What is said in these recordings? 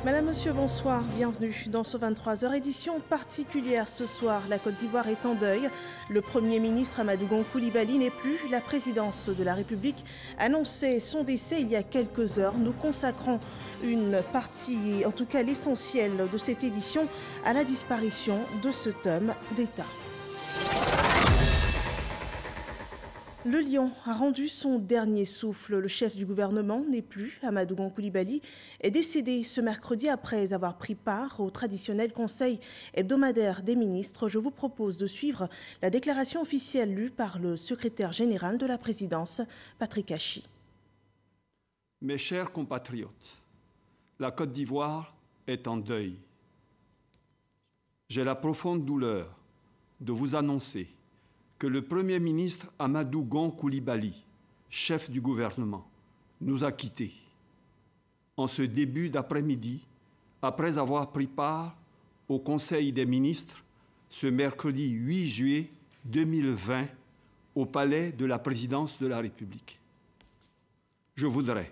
Madame, Monsieur, bonsoir, bienvenue dans ce 23h, édition particulière ce soir. La Côte d'Ivoire est en deuil. Le Premier ministre Amadou Gon Coulibaly n'est plus. La présidence de la République annonçait son décès il y a quelques heures. Nous consacrons une partie, en tout cas l'essentiel de cette édition, à la disparition de cet homme d'État. Le lion a rendu son dernier souffle. Le chef du gouvernement n'est plus. Amadou Gon Coulibaly est décédé ce mercredi après avoir pris part au traditionnel conseil hebdomadaire des ministres. Je vous propose de suivre la déclaration officielle lue par le secrétaire général de la présidence, Patrick Hachi. Mes chers compatriotes, la Côte d'Ivoire est en deuil. J'ai la profonde douleur de vous annoncer que le Premier ministre Amadou Gon Coulibaly, chef du gouvernement, nous a quittés. En ce début d'après-midi, après avoir pris part au Conseil des ministres ce mercredi 8 juillet 2020 au palais de la présidence de la République. Je voudrais,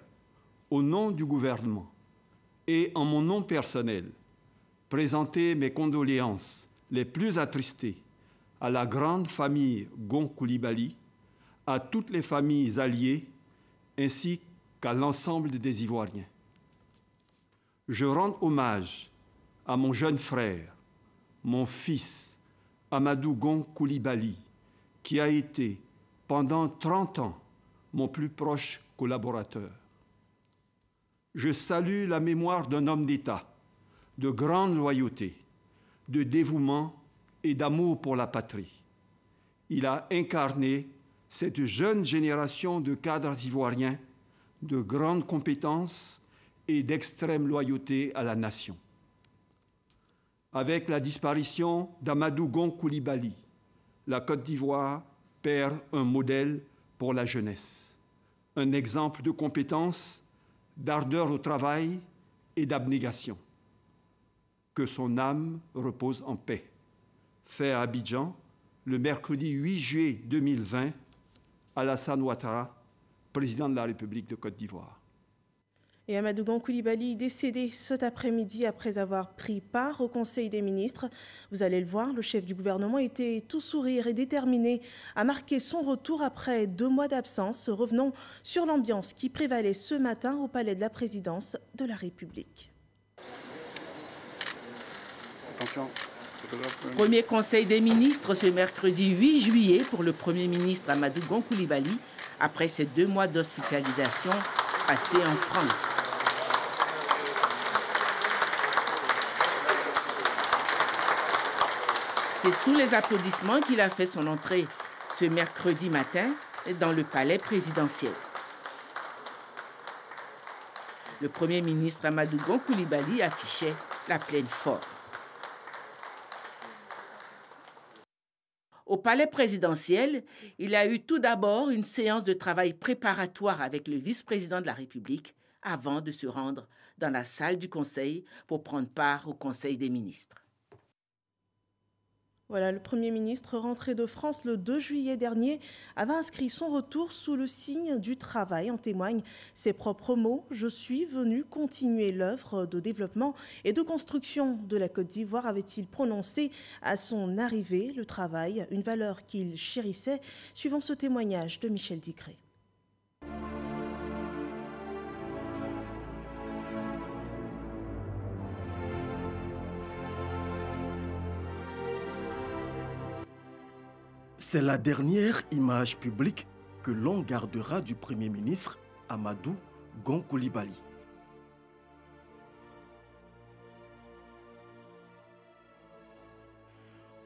au nom du gouvernement et en mon nom personnel, présenter mes condoléances les plus attristées à la grande famille Gon Coulibaly, à toutes les familles alliées, ainsi qu'à l'ensemble des Ivoiriens. Je rends hommage à mon jeune frère, mon fils, Amadou Gon Coulibaly, qui a été, pendant 30 ans, mon plus proche collaborateur. Je salue la mémoire d'un homme d'État, de grande loyauté, de dévouement et d'amour pour la patrie. Il a incarné cette jeune génération de cadres ivoiriens de grandes compétences et d'extrême loyauté à la nation. Avec la disparition d'Amadou Gon Coulibaly, la Côte d'Ivoire perd un modèle pour la jeunesse, un exemple de compétence, d'ardeur au travail et d'abnégation. Que son âme repose en paix. Fait à Abidjan, le mercredi 8 juillet 2020, Alassane Ouattara, président de la République de Côte d'Ivoire. Et Amadou Gon Coulibaly, décédé cet après-midi après avoir pris part au Conseil des ministres. Vous allez le voir, le chef du gouvernement était tout sourire et déterminé à marquer son retour après 2 mois d'absence. Revenons sur l'ambiance qui prévalait ce matin au palais de la présidence de la République. Attention. Premier conseil des ministres ce mercredi 8 juillet pour le Premier ministre Amadou Gon Coulibaly après ses 2 mois d'hospitalisation passés en France. C'est sous les applaudissements qu'il a fait son entrée ce mercredi matin dans le palais présidentiel. Le Premier ministre Amadou Gon Coulibaly affichait la pleine forme. Au palais présidentiel, il a eu tout d'abord une séance de travail préparatoire avec le vice-président de la République avant de se rendre dans la salle du Conseil pour prendre part au Conseil des ministres. Voilà, le Premier ministre, rentré de France le 2 juillet dernier, avait inscrit son retour sous le signe du travail. En témoignent ses propres mots. « Je suis venu continuer l'œuvre de développement et de construction de la Côte d'Ivoire », avait-il prononcé à son arrivée. Le travail, une valeur qu'il chérissait, suivant ce témoignage de Michel Dicré. C'est la dernière image publique que l'on gardera du Premier ministre Amadou Gon Coulibaly.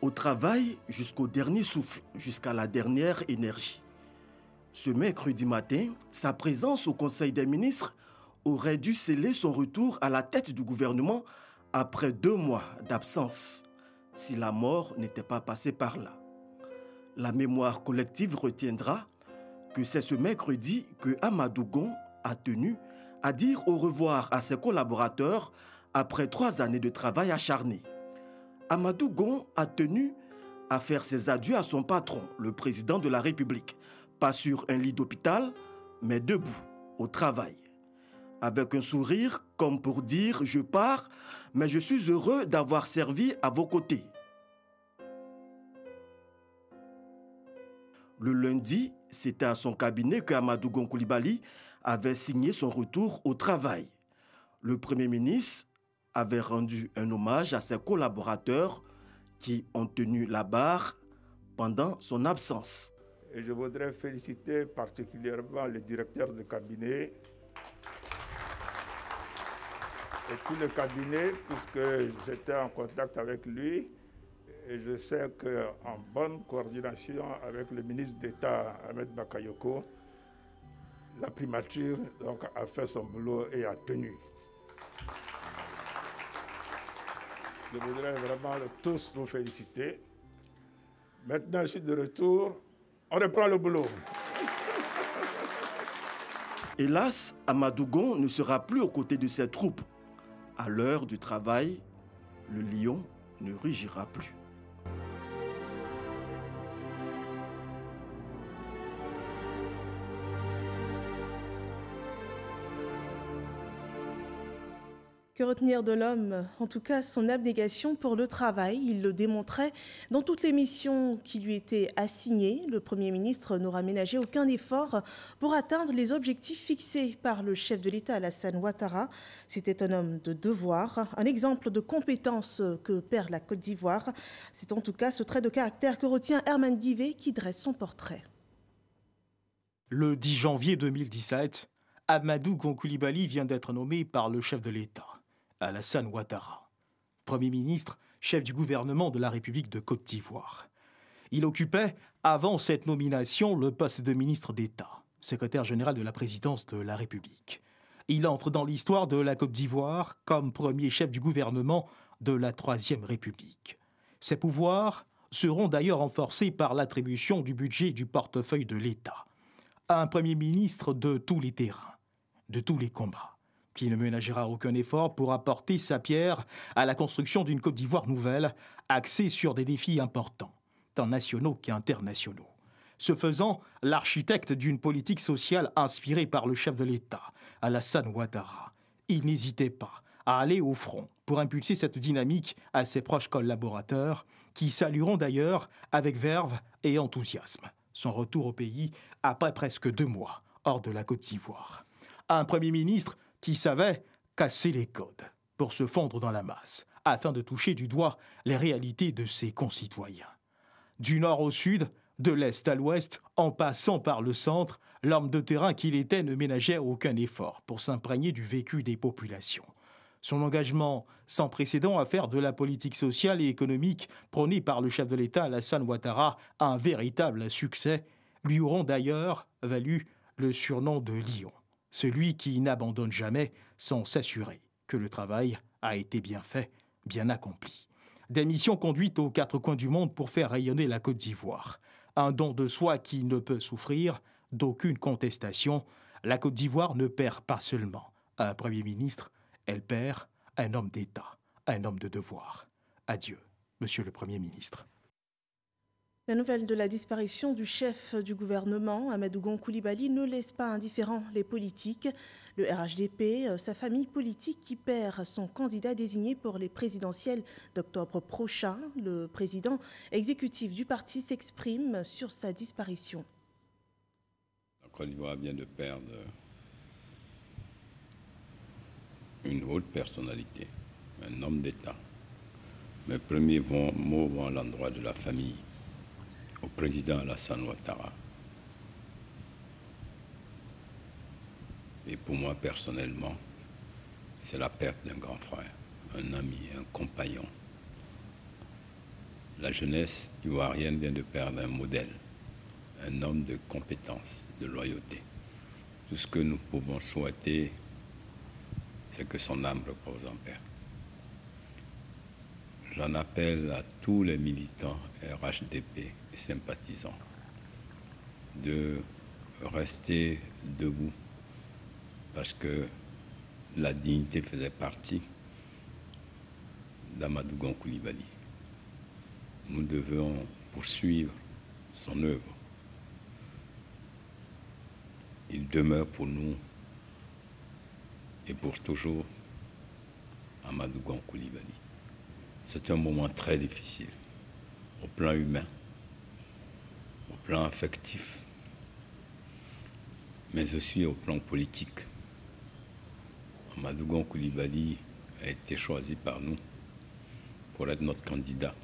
Au travail jusqu'au dernier souffle, jusqu'à la dernière énergie. Ce mercredi matin, sa présence au Conseil des ministres aurait dû sceller son retour à la tête du gouvernement après 2 mois d'absence, si la mort n'était pas passée par là. La mémoire collective retiendra que c'est ce mercredi que Amadou Gon a tenu à dire au revoir à ses collaborateurs après 3 années de travail acharné. Amadou Gon a tenu à faire ses adieux à son patron, le président de la République, pas sur un lit d'hôpital, mais debout, au travail. avec un sourire comme pour dire « Je pars, mais je suis heureux d'avoir servi à vos côtés ». Le lundi, c'était à son cabinet que Amadou Gon Coulibaly avait signé son retour au travail. Le Premier ministre avait rendu un hommage à ses collaborateurs qui ont tenu la barre pendant son absence. Et je voudrais féliciter particulièrement le directeur de cabinet et tout le cabinet, puisque j'étais en contact avec lui. Et je sais qu'en bonne coordination avec le ministre d'État Ahmed Bakayoko, la primature donc, a fait son boulot et a tenu. Je voudrais vraiment tous vous féliciter. Maintenant, je suis de retour. On reprend le boulot. Hélas, Amadou Gon ne sera plus aux côtés de ses troupes. À l'heure du travail, le lion ne rugira plus. Que retenir de l'homme? En tout cas, son abnégation pour le travail. Il le démontrait dans toutes les missions qui lui étaient assignées. Le Premier ministre n'aura ménagé aucun effort pour atteindre les objectifs fixés par le chef de l'État, Alassane Ouattara. C'était un homme de devoir, un exemple de compétence que perd la Côte d'Ivoire. C'est en tout cas ce trait de caractère que retient Herman Guivet qui dresse son portrait. Le 10 janvier 2017, Amadou Gon Coulibaly vient d'être nommé par le chef de l'État, Alassane Ouattara, Premier ministre, chef du gouvernement de la République de Côte d'Ivoire. Il occupait, avant cette nomination, le poste de ministre d'État, secrétaire général de la présidence de la République. Il entre dans l'histoire de la Côte d'Ivoire comme premier chef du gouvernement de la Troisième République. Ses pouvoirs seront d'ailleurs renforcés par l'attribution du budget du portefeuille de l'État à un Premier ministre de tous les terrains, de tous les combats, qui ne ménagera aucun effort pour apporter sa pierre à la construction d'une Côte d'Ivoire nouvelle, axée sur des défis importants, tant nationaux qu'internationaux. Ce faisant, l'architecte d'une politique sociale inspirée par le chef de l'État, Alassane Ouattara, il n'hésitait pas à aller au front pour impulser cette dynamique à ses proches collaborateurs, qui salueront d'ailleurs avec verve et enthousiasme son retour au pays après presque 2 mois hors de la Côte d'Ivoire. Un Premier ministre qui savait casser les codes pour se fondre dans la masse, afin de toucher du doigt les réalités de ses concitoyens. Du nord au sud, de l'est à l'ouest, en passant par le centre, l'homme de terrain qu'il était ne ménageait aucun effort pour s'imprégner du vécu des populations. Son engagement sans précédent à faire de la politique sociale et économique prônée par le chef de l'État, Alassane Ouattara, un véritable succès, lui auront d'ailleurs valu le surnom de Lion. Celui qui n'abandonne jamais sans s'assurer que le travail a été bien fait, bien accompli. Des missions conduites aux 4 coins du monde pour faire rayonner la Côte d'Ivoire. Un don de soi qui ne peut souffrir d'aucune contestation. La Côte d'Ivoire ne perd pas seulement un Premier ministre, elle perd un homme d'État, un homme de devoir. Adieu, Monsieur le Premier ministre. La nouvelle de la disparition du chef du gouvernement, Amadou Gon Coulibaly, ne laisse pas indifférents les politiques. Le RHDP, sa famille politique qui perd son candidat désigné pour les présidentielles d'octobre prochain. Le président exécutif du parti s'exprime sur sa disparition. La Côte d'Ivoire vient de perdre une haute personnalité, un homme d'État. Mes premiers mots vont à l'endroit de la famille, au président Alassane Ouattara. Et pour moi, personnellement, c'est la perte d'un grand frère, un ami, un compagnon. La jeunesse ivoirienne vient de perdre un modèle, un homme de compétence, de loyauté. Tout ce que nous pouvons souhaiter, c'est que son âme repose en paix. J'en appelle à tous les militants RHDP et sympathisants de rester debout parce que la dignité faisait partie d'Amadou Gon Coulibaly. Nous devons poursuivre son œuvre. Il demeure pour nous et pour toujours Amadou Gon Coulibaly. C'est un moment très difficile, au plan humain, au plan affectif, mais aussi au plan politique. Amadou Gon Coulibaly a été choisi par nous pour être notre candidat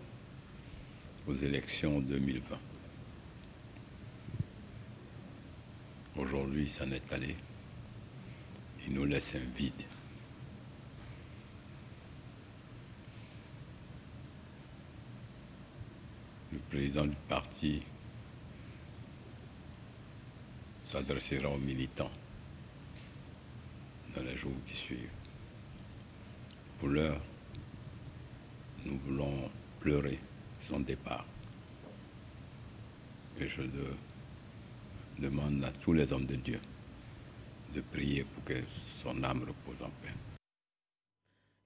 aux élections 2020. Aujourd'hui, il s'en est allé. Il nous laisse un vide. Le président du parti s'adressera aux militants dans les jours qui suivent. Pour l'heure, nous voulons pleurer son départ. Et je demande à tous les hommes de Dieu de prier pour que son âme repose en paix.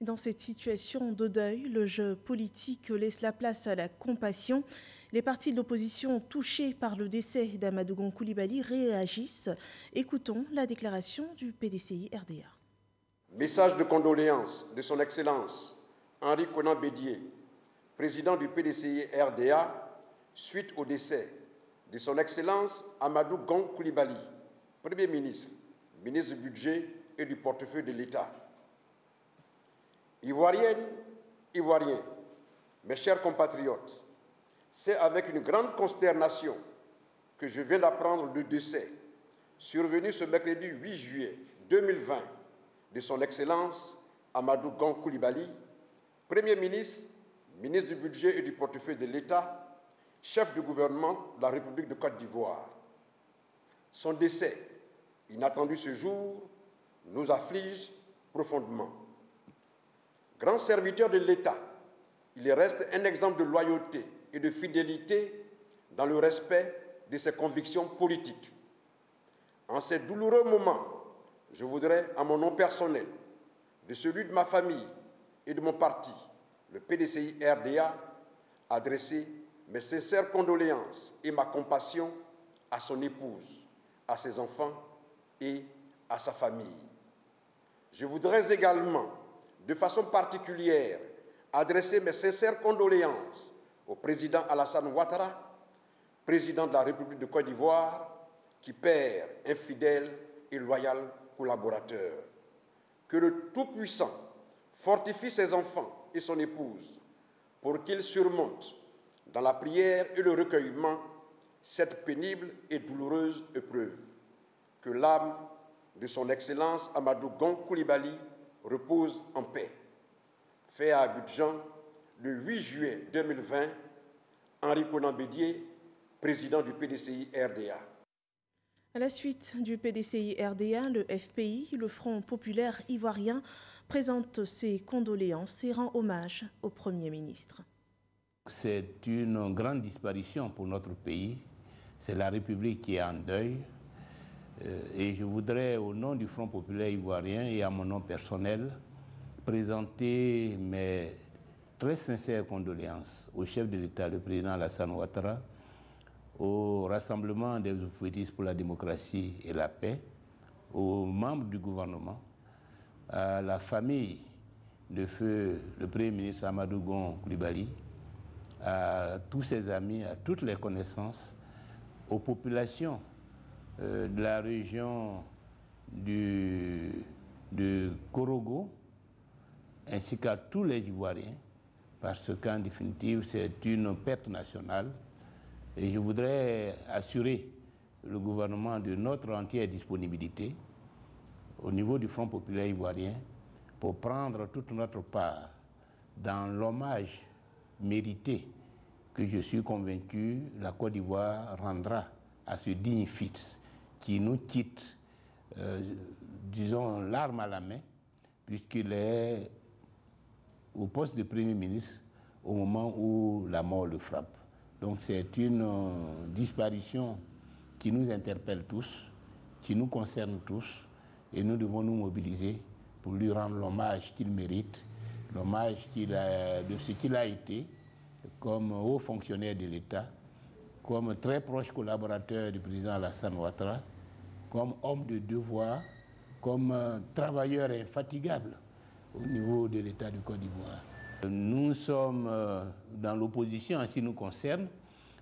Dans cette situation de deuil, le jeu politique laisse la place à la compassion. Les partis de l'opposition touchés par le décès d'Amadou Gon Coulibaly réagissent. Écoutons la déclaration du PDCI RDA. Message de condoléances de son Excellence Henri Konan Bédié, président du PDCI RDA, suite au décès de son Excellence Amadou Gon Coulibaly, Premier ministre, ministre du Budget et du portefeuille de l'État. Ivoiriennes, Ivoiriens, mes chers compatriotes, c'est avec une grande consternation que je viens d'apprendre le décès, survenu ce mercredi 8 juillet 2020, de son Excellence Amadou Gon Coulibaly, Premier ministre, ministre du Budget et du portefeuille de l'État, chef du gouvernement de la République de Côte d'Ivoire. Son décès, inattendu ce jour, nous afflige profondément. Grand serviteur de l'État, il reste un exemple de loyauté et de fidélité dans le respect de ses convictions politiques. En ces douloureux moments, je voudrais, à mon nom personnel, de celui de ma famille et de mon parti, le PDCI RDA, adresser mes sincères condoléances et ma compassion à son épouse, à ses enfants et à sa famille. Je voudrais également, de façon particulière, adresser mes sincères condoléances au président Alassane Ouattara, président de la République de Côte d'Ivoire, qui perd un fidèle et loyal collaborateur. Que le Tout-Puissant fortifie ses enfants et son épouse pour qu'ils surmontent, dans la prière et le recueillement, cette pénible et douloureuse épreuve. Que l'âme de son Excellence Amadou Gon Coulibaly repose en paix. Fait à Abidjan le 8 juillet 2020, Henri Konan Bédié, président du PDCI RDA. À la suite du PDCI RDA, le FPI, le Front populaire ivoirien, présente ses condoléances et rend hommage au Premier ministre. C'est une grande disparition pour notre pays. C'est la République qui est en deuil. Et je voudrais, au nom du Front populaire ivoirien et à mon nom personnel, présenter mes très sincères condoléances au chef de l'État, le président Alassane Ouattara, au Rassemblement des oufouettistes pour la démocratie et la paix, aux membres du gouvernement, à la famille de feu le Premier ministre Amadou Gon Coulibaly, à tous ses amis, à toutes les connaissances, aux populations de la région de Korogo, ainsi qu'à tous les Ivoiriens, parce qu'en définitive, c'est une perte nationale. Et je voudrais assurer le gouvernement de notre entière disponibilité au niveau du Front populaire ivoirien pour prendre toute notre part dans l'hommage mérité que je suis convaincu la Côte d'Ivoire rendra à ce digne fils qui nous quitte, disons, l'arme à la main, puisqu'il est au poste de Premier ministre au moment où la mort le frappe. Donc c'est une disparition qui nous interpelle tous, qui nous concerne tous, et nous devons nous mobiliser pour lui rendre l'hommage qu'il mérite, l'hommage de ce qu'il a été comme haut fonctionnaire de l'État, comme très proche collaborateur du président Alassane Ouattara, comme homme de devoir comme travailleur infatigable au niveau de l'État du Côte d'Ivoire. Nous sommes dans l'opposition en ce qui nous concerne,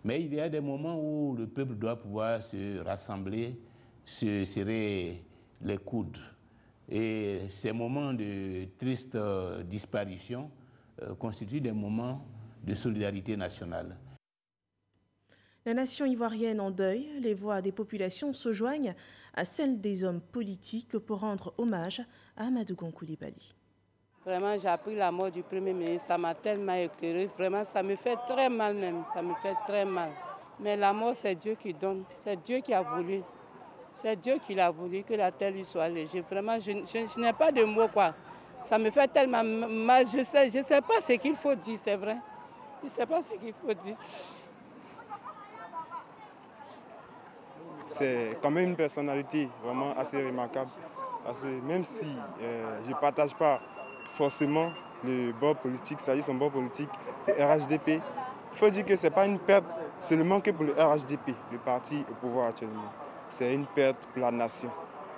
mais il y a des moments où le peuple doit pouvoir se rassembler, se serrer les coudes. Et ces moments de triste disparition constituent des moments de solidarité nationale. La nation ivoirienne en deuil, les voix des populations se joignent à celles des hommes politiques pour rendre hommage à Amadou Gon Coulibaly. Vraiment, j'ai appris la mort du Premier ministre, ça m'a tellement écœuré. Vraiment, ça me fait très mal même, ça me fait très mal. Mais la mort, c'est Dieu qui donne, c'est Dieu qui a voulu. C'est Dieu qui l'a voulu, que la terre lui soit légère. Vraiment, je n'ai pas de mots, quoi. Ça me fait tellement mal, je sais pas ce qu'il faut dire, c'est vrai. Je ne sais pas ce qu'il faut dire. C'est quand même une personnalité vraiment assez remarquable. Parce que même si je ne partage pas forcément le bord politique, c'est-à-dire son bord politique, le RHDP, il faut dire que ce n'est pas une perte seulement que pour le RHDP, le parti au pouvoir actuellement. C'est une perte pour la nation.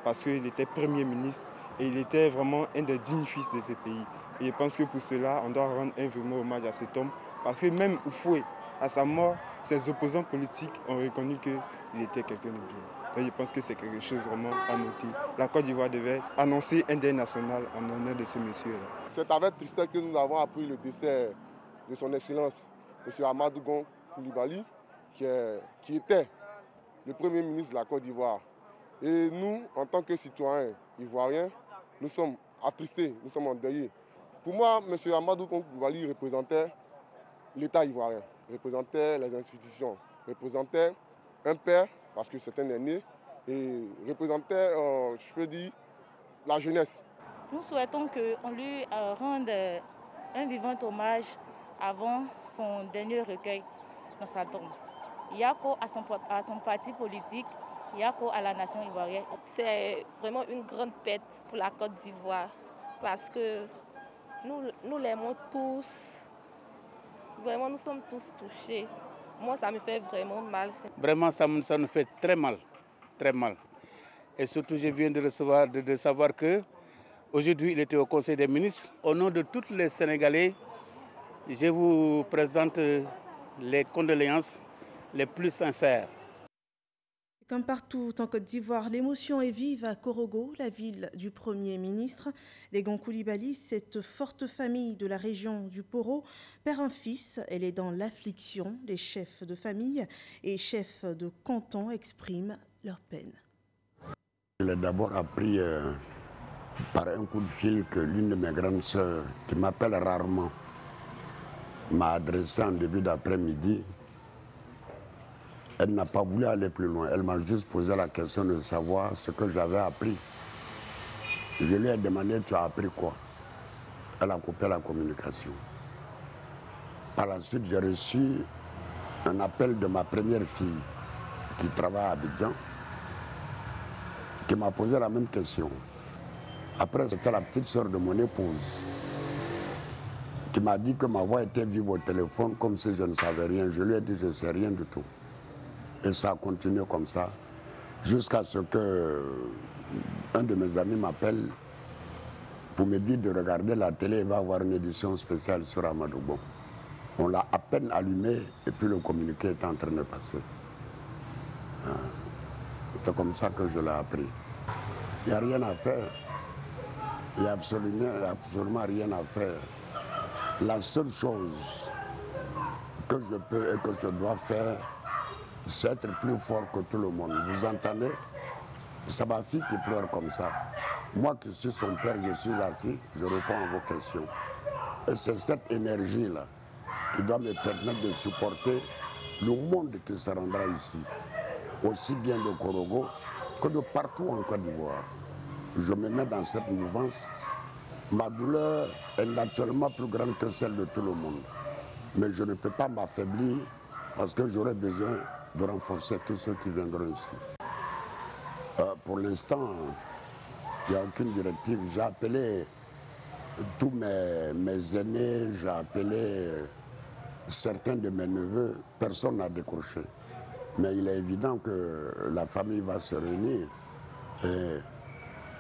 Parce qu'il était Premier ministre et il était vraiment un des dignes fils de ce pays. Et je pense que pour cela, on doit rendre un vraiment hommage à cet homme. Parce que même Houphouët, à sa mort, ses opposants politiques ont reconnu qu'il était quelqu'un de bien. Et je pense que c'est quelque chose vraiment à noter. La Côte d'Ivoire devait annoncer un deuil national en honneur de ce monsieur-là. C'est avec tristesse que nous avons appris le décès de son Excellence, M. Amadou Gon Coulibaly, qui était le Premier ministre de la Côte d'Ivoire. Et nous, en tant que citoyens ivoiriens, nous sommes attristés, nous sommes endeuillés. Pour moi, M. Amadou Gon Coulibaly représentait l'État ivoirien, représentait les institutions, représentait un père, parce que c'est un aîné, et représentait, je peux dire, la jeunesse. Nous souhaitons qu'on lui rende un vivant hommage avant son dernier recueil dans sa tombe. Yako à son parti politique, Yako à la nation ivoirienne. C'est vraiment une grande perte pour la Côte d'Ivoire parce que nous l'aimons tous. Vraiment, nous sommes tous touchés. Moi, ça me fait vraiment mal. Vraiment, ça nous fait très mal, très mal. Et surtout, je viens de savoir que aujourd'hui, il était au Conseil des ministres. Au nom de tous les Sénégalais, je vous présente les condoléances les plus sincères. Comme partout en Côte d'Ivoire, l'émotion est vive à Korogo, la ville du Premier ministre. Les Gon Coulibaly, cette forte famille de la région du Poro, perd un fils. Elle est dans l'affliction. Les chefs de famille et chefs de canton expriment leur peine. Je l'ai d'abord appris par un coup de fil que l'une de mes grandes sœurs, qui m'appelle rarement, m'a adressé en début d'après-midi. Elle n'a pas voulu aller plus loin. Elle m'a juste posé la question de savoir ce que j'avais appris. Je lui ai demandé, tu as appris quoi? Elle a coupé la communication. Par la suite, j'ai reçu un appel de ma première fille qui travaille à Abidjan, qui m'a posé la même question. Après, c'était la petite sœur de mon épouse qui m'a dit que ma voix était vive au téléphone comme si je ne savais rien. Je lui ai dit, je ne sais rien du tout. Et ça a continué comme ça, jusqu'à ce que un de mes amis m'appelle pour me dire de regarder la télé, il va avoir une édition spéciale sur Amadou Gon. On l'a à peine allumé et puis le communiqué est en train de passer. C'est comme ça que je l'ai appris. Il n'y a rien à faire. Il n'y a absolument rien à faire. La seule chose que je peux et que je dois faire, c'est être plus fort que tout le monde. Vous entendez? C'est ma fille qui pleure comme ça. Moi qui suis son père, je suis assis, je réponds à vos questions. Et c'est cette énergie-là qui doit me permettre de supporter le monde qui se rendra ici, aussi bien de Korogo que de partout en Côte d'Ivoire. Je me mets dans cette mouvance. Ma douleur est naturellement plus grande que celle de tout le monde. Mais je ne peux pas m'affaiblir parce que j'aurai besoin de renforcer tous ceux qui viendront ici. Pour l'instant, il n'y a aucune directive. J'ai appelé tous mes aînés, j'ai appelé certains de mes neveux. Personne n'a décroché. Mais il est évident que la famille va se réunir. Et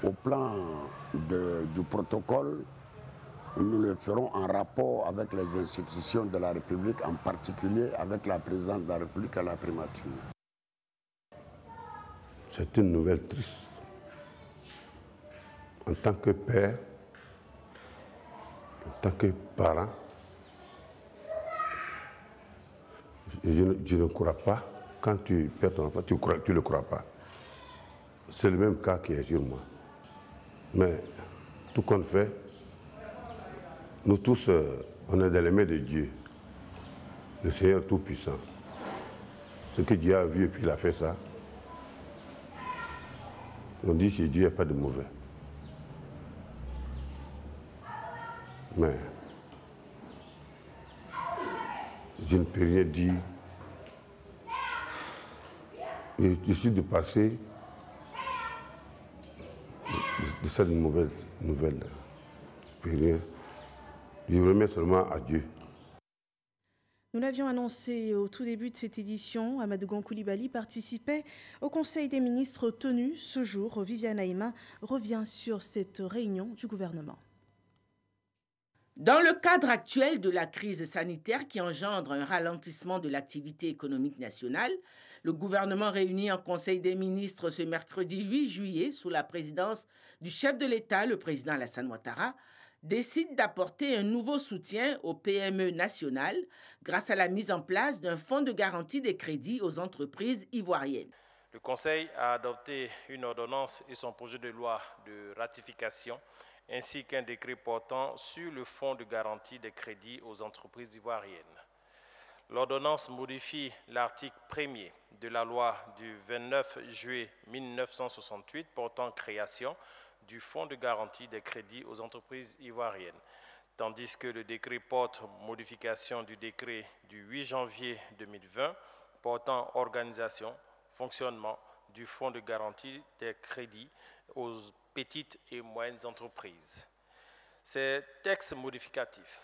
Au plan du protocole, nous le ferons en rapport avec les institutions de la République, en particulier avec la présidence de la République et la primature. C'est une nouvelle triste. En tant que père, en tant que parent, je ne crois pas. Quand tu perds ton enfant, tu ne le crois pas. C'est le même cas qui est sur moi. Mais tout qu'on fait, nous tous, on est dans les mains de Dieu, le Seigneur Tout-Puissant. Ce que Dieu a vu et puis il a fait ça. On dit chez Dieu, il n'y a pas de mauvais. Mais je ne peux rien dire. Et je suis de passer de cette mauvaise nouvelle. Je ne peux rien. Je remets seulement à Dieu. Nous l'avions annoncé au tout début de cette édition, Amadou Gon Coulibaly participait au Conseil des ministres tenu ce jour. Viviane Aïma revient sur cette réunion du gouvernement. Dans le cadre actuel de la crise sanitaire qui engendre un ralentissement de l'activité économique nationale, le gouvernement réuni en Conseil des ministres ce mercredi 8 juillet sous la présidence du chef de l'État, le président Alassane Ouattara, décide d'apporter un nouveau soutien aux PME nationales grâce à la mise en place d'un fonds de garantie des crédits aux entreprises ivoiriennes. Le Conseil a adopté une ordonnance et son projet de loi de ratification ainsi qu'un décret portant sur le fonds de garantie des crédits aux entreprises ivoiriennes. L'ordonnance modifie l'article 1er de la loi du 29 juillet 1968 portant création du fonds de garantie des crédits aux entreprises ivoiriennes, tandis que le décret porte modification du décret du 8 janvier 2020 portant organisation, fonctionnement du fonds de garantie des crédits aux petites et moyennes entreprises. Ces textes modificatifs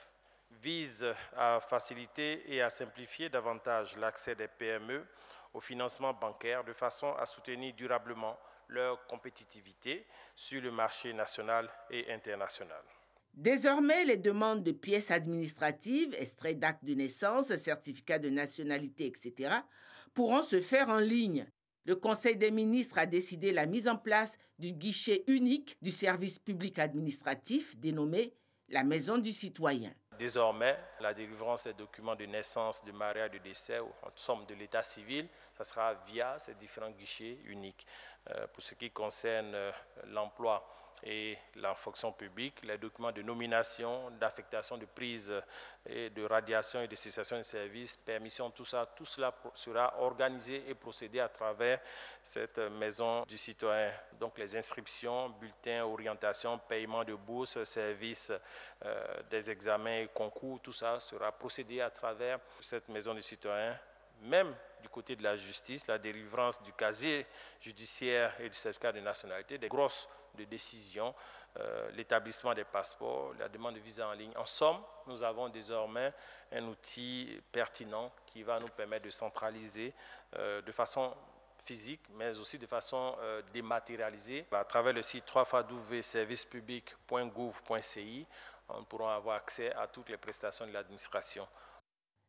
visent à faciliter et à simplifier davantage l'accès des PME au financement bancaire de façon à soutenir durablement leur compétitivité sur le marché national et international. Désormais, les demandes de pièces administratives, extraits d'actes de naissance, certificats de nationalité, etc., pourront se faire en ligne. Le Conseil des ministres a décidé la mise en place du guichet unique du service public administratif dénommé la Maison du citoyen. Désormais, la délivrance des documents de naissance, de mariage, de décès, ou en somme de l'état civil, ça sera via ces différents guichets uniques. Pour ce qui concerne l'emploi et la fonction publique, les documents de nomination, d'affectation, de prise et de radiation et de cessation de services, permission, tout cela sera organisé et procédé à travers cette maison du citoyen. Donc les inscriptions, bulletins, orientation, paiement de bourses, services des examens et concours, tout ça sera procédé à travers cette maison du citoyen. Même du côté de la justice, la délivrance du casier judiciaire et du certificat de nationalité, des grosses de décisions, l'établissement des passeports, la demande de visa en ligne. En somme, nous avons désormais un outil pertinent qui va nous permettre de centraliser de façon physique, mais aussi de façon dématérialisée. À travers le site www.servicepublic.gouv.ci, nous pourrons avoir accès à toutes les prestations de l'administration.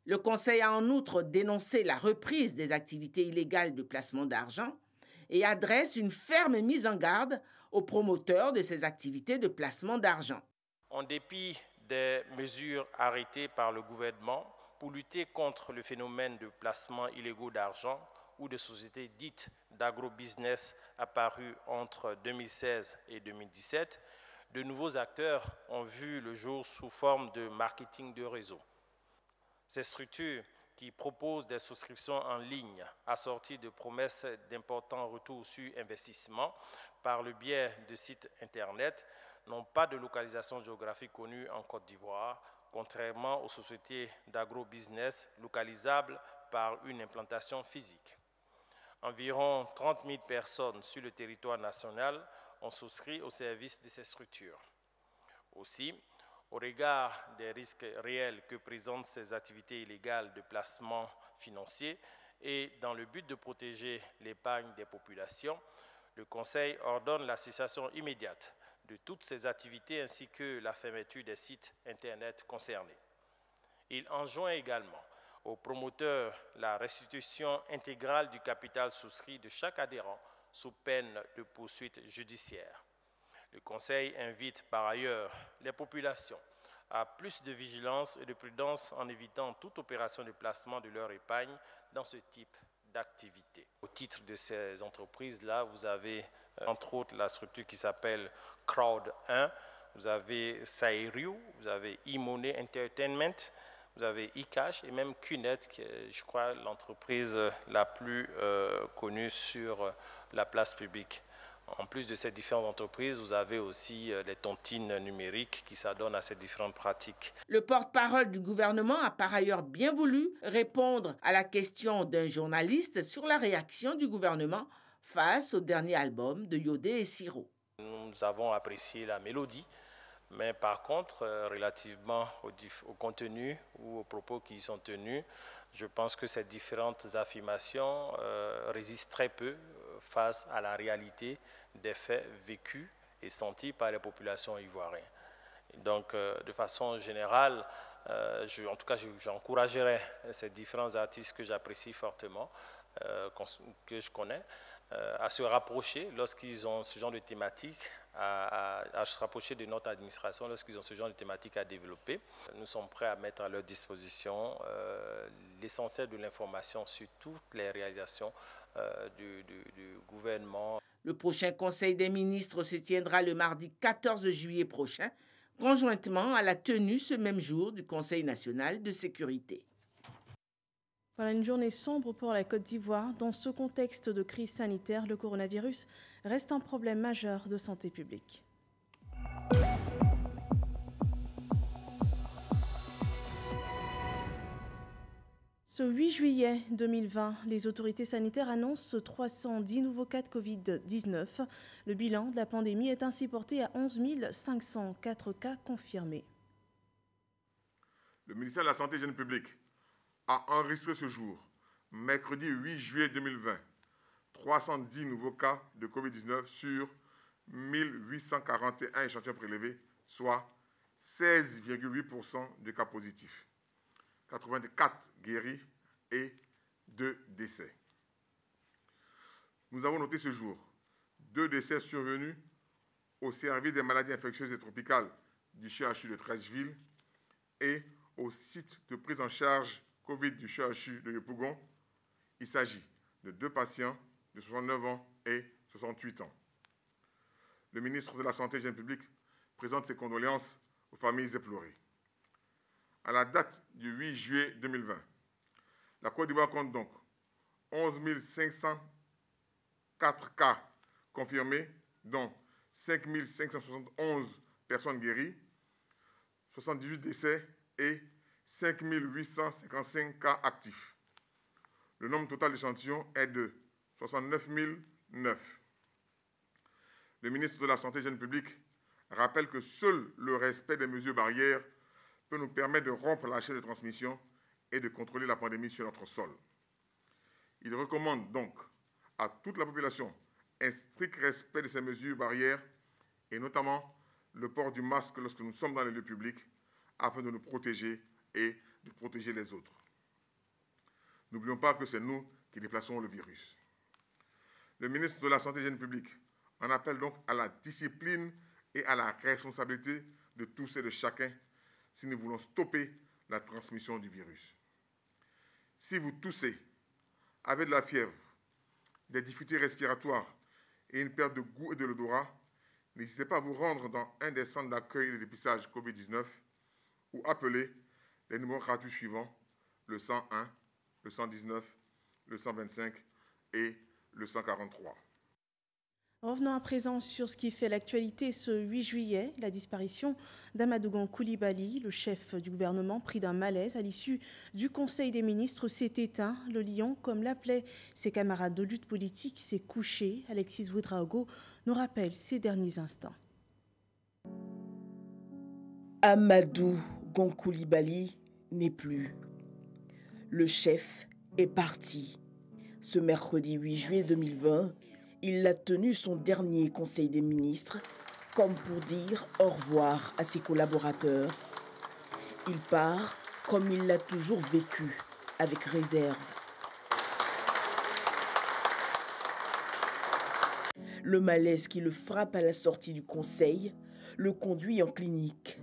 Le Conseil a en outre dénoncé la reprise des activités illégales de placement d'argent et adresse une ferme mise en garde aux promoteurs de ces activités de placement d'argent. En dépit des mesures arrêtées par le gouvernement pour lutter contre le phénomène de placement illégaux d'argent ou de sociétés dites d'agrobusiness apparues entre 2016 et 2017, de nouveaux acteurs ont vu le jour sous forme de marketing de réseau. Ces structures qui proposent des souscriptions en ligne assorties de promesses d'importants retours sur investissement par le biais de sites Internet n'ont pas de localisation géographique connue en Côte d'Ivoire, contrairement aux sociétés d'agrobusiness localisables par une implantation physique. Environ 30 000 personnes sur le territoire national ont souscrit au service de ces structures. Aussi, au regard des risques réels que présentent ces activités illégales de placement financier et dans le but de protéger l'épargne des populations, Le Conseil ordonne la cessation immédiate de toutes ces activités ainsi que la fermeture des sites Internet concernés. Il enjoint également aux promoteurs la restitution intégrale du capital souscrit de chaque adhérent sous peine de poursuite judiciaire. Le Conseil invite par ailleurs les populations à plus de vigilance et de prudence en évitant toute opération de placement de leur épargne dans ce type d'activité. Au titre de ces entreprises-là, vous avez entre autres la structure qui s'appelle Crowd 1, vous avez Sairiu, vous avez eMoney Entertainment, vous avez eCash et même QNet, qui est, je crois, l'entreprise la plus connue sur la place publique. En plus de ces différentes entreprises, vous avez aussi les tontines numériques qui s'adonnent à ces différentes pratiques. Le porte-parole du gouvernement a par ailleurs bien voulu répondre à la question d'un journaliste sur la réaction du gouvernement face au dernier album de Yodé et Siro. Nous avons apprécié la mélodie, mais par contre, relativement au contenu ou aux propos qui y sont tenus, je pense que ces différentes affirmations résistent très peu face à la réalité des faits vécus et sentis par les populations ivoiriennes. Donc, de façon générale, en tout cas, j'encouragerais ces différents artistes que j'apprécie fortement, que je connais, à se rapprocher lorsqu'ils ont ce genre de thématique, à se rapprocher de notre administration lorsqu'ils ont ce genre de thématique à développer. Nous sommes prêts à mettre à leur disposition l'essentiel de l'information sur toutes les réalisations du gouvernement. Le prochain Conseil des ministres se tiendra le mardi 14 juillet prochain, conjointement à la tenue ce même jour du Conseil national de sécurité. Voilà une journée sombre pour la Côte d'Ivoire. Dans ce contexte de crise sanitaire, le coronavirus reste un problème majeur de santé publique. Ce 8 juillet 2020, les autorités sanitaires annoncent 310 nouveaux cas de Covid-19. Le bilan de la pandémie est ainsi porté à 11 504 cas confirmés. Le ministère de la Santé et de l'Hygiène publique a enregistré ce jour, mercredi 8 juillet 2020, 310 nouveaux cas de Covid-19 sur 1841 échantillons prélevés, soit 16,8% de cas positifs. 84 guéris et 2 décès. Nous avons noté ce jour 2 décès survenus au service des maladies infectieuses et tropicales du CHU de Treichville et au site de prise en charge Covid du CHU de Yopougon. Il s'agit de 2 patients de 69 ans et 68 ans. Le ministre de la Santé et de l'Hygiène publique présente ses condoléances aux familles éplorées. À la date du 8 juillet 2020, la Côte d'Ivoire compte donc 11 504 cas confirmés, dont 5 571 personnes guéries, 78 décès et 5 855 cas actifs. Le nombre total d'échantillons est de 69 009. Le ministre de la Santé et de l'Hygiène publique rappelle que seul le respect des mesures barrières peut nous permettre de rompre la chaîne de transmission et de contrôler la pandémie sur notre sol. Il recommande donc à toute la population un strict respect de ces mesures barrières et notamment le port du masque lorsque nous sommes dans les lieux publics afin de nous protéger et de protéger les autres. N'oublions pas que c'est nous qui déplaçons le virus. Le ministre de la Santé et de l'Hygiène publique en appelle donc à la discipline et à la responsabilité de tous et de chacun si nous voulons stopper la transmission du virus. Si vous toussez, avez de la fièvre, des difficultés respiratoires et une perte de goût et de l'odorat, n'hésitez pas à vous rendre dans un des centres d'accueil et de dépistage Covid-19 ou appeler les numéros gratuits suivants, le 101, le 119, le 125 et le 143. Revenons à présent sur ce qui fait l'actualité ce 8 juillet, la disparition d'Amadou Gon Coulibaly, le chef du gouvernement pris d'un malaise à l'issue du Conseil des ministres, s'est éteint. Le lion, comme l'appelaient ses camarades de lutte politique, s'est couché. Alexis Ouedraogo nous rappelle ces derniers instants. Amadou Gon Coulibaly n'est plus. Le chef est parti. Ce mercredi 8 juillet 2020, Il a tenu son dernier conseil des ministres, comme pour dire au revoir à ses collaborateurs. Il part comme il l'a toujours vécu, avec réserve. Le malaise qui le frappe à la sortie du conseil le conduit en clinique.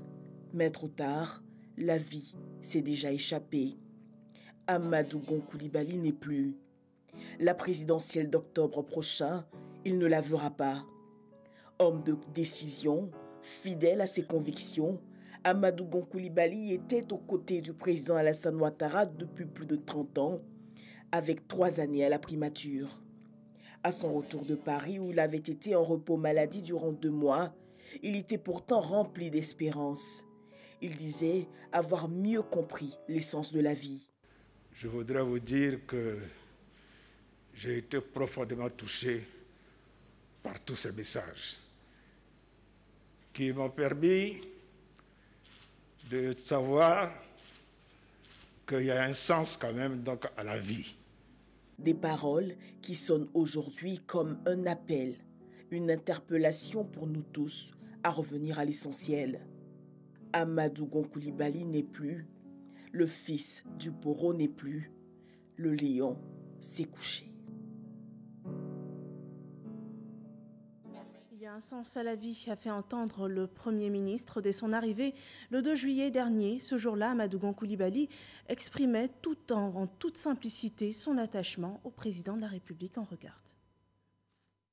Mais trop tard, la vie s'est déjà échappée. Amadou Gon Coulibaly n'est plus. La présidentielle d'octobre prochain, il ne la verra pas. Homme de décision, fidèle à ses convictions, Amadou Gon Coulibaly était aux côtés du président Alassane Ouattara depuis plus de 30 ans, avec 3 années à la primature. À son retour de Paris, où il avait été en repos maladie durant 2 mois, il était pourtant rempli d'espérance. Il disait avoir mieux compris l'essence de la vie. Je voudrais vous dire que j'ai été profondément touché par tous ces messages qui m'ont permis de savoir qu'il y a un sens quand même donc à la vie. Des paroles qui sonnent aujourd'hui comme un appel, une interpellation pour nous tous à revenir à l'essentiel. Amadou Gon Coulibaly n'est plus, le fils du bourreau n'est plus, le lion s'est couché. Il y a un sens à la vie, a fait entendre le Premier ministre dès son arrivée le 2 juillet dernier. Ce jour-là, Amadou Gon Coulibaly exprimait en toute simplicité son attachement au président de la République. On regarde.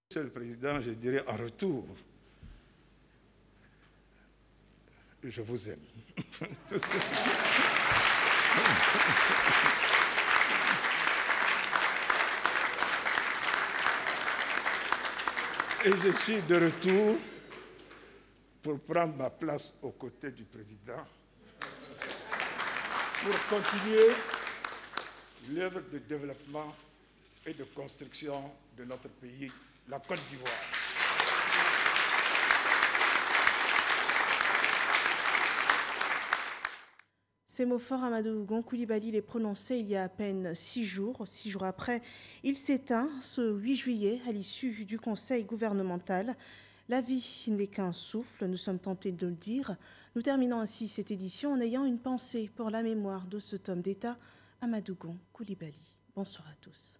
Monsieur le Président, je dirais en retour, je vous aime. Et je suis de retour pour prendre ma place aux côtés du président, pour continuer l'œuvre de développement et de construction de notre pays, la Côte d'Ivoire. Ces mots forts, Amadou Gon Coulibaly les prononçait il y a à peine 6 jours. 6 jours après, il s'éteint ce 8 juillet à l'issue du conseil gouvernemental. La vie n'est qu'un souffle, nous sommes tentés de le dire. Nous terminons ainsi cette édition en ayant une pensée pour la mémoire de cet homme d'État, Amadou Gon Coulibaly. Bonsoir à tous.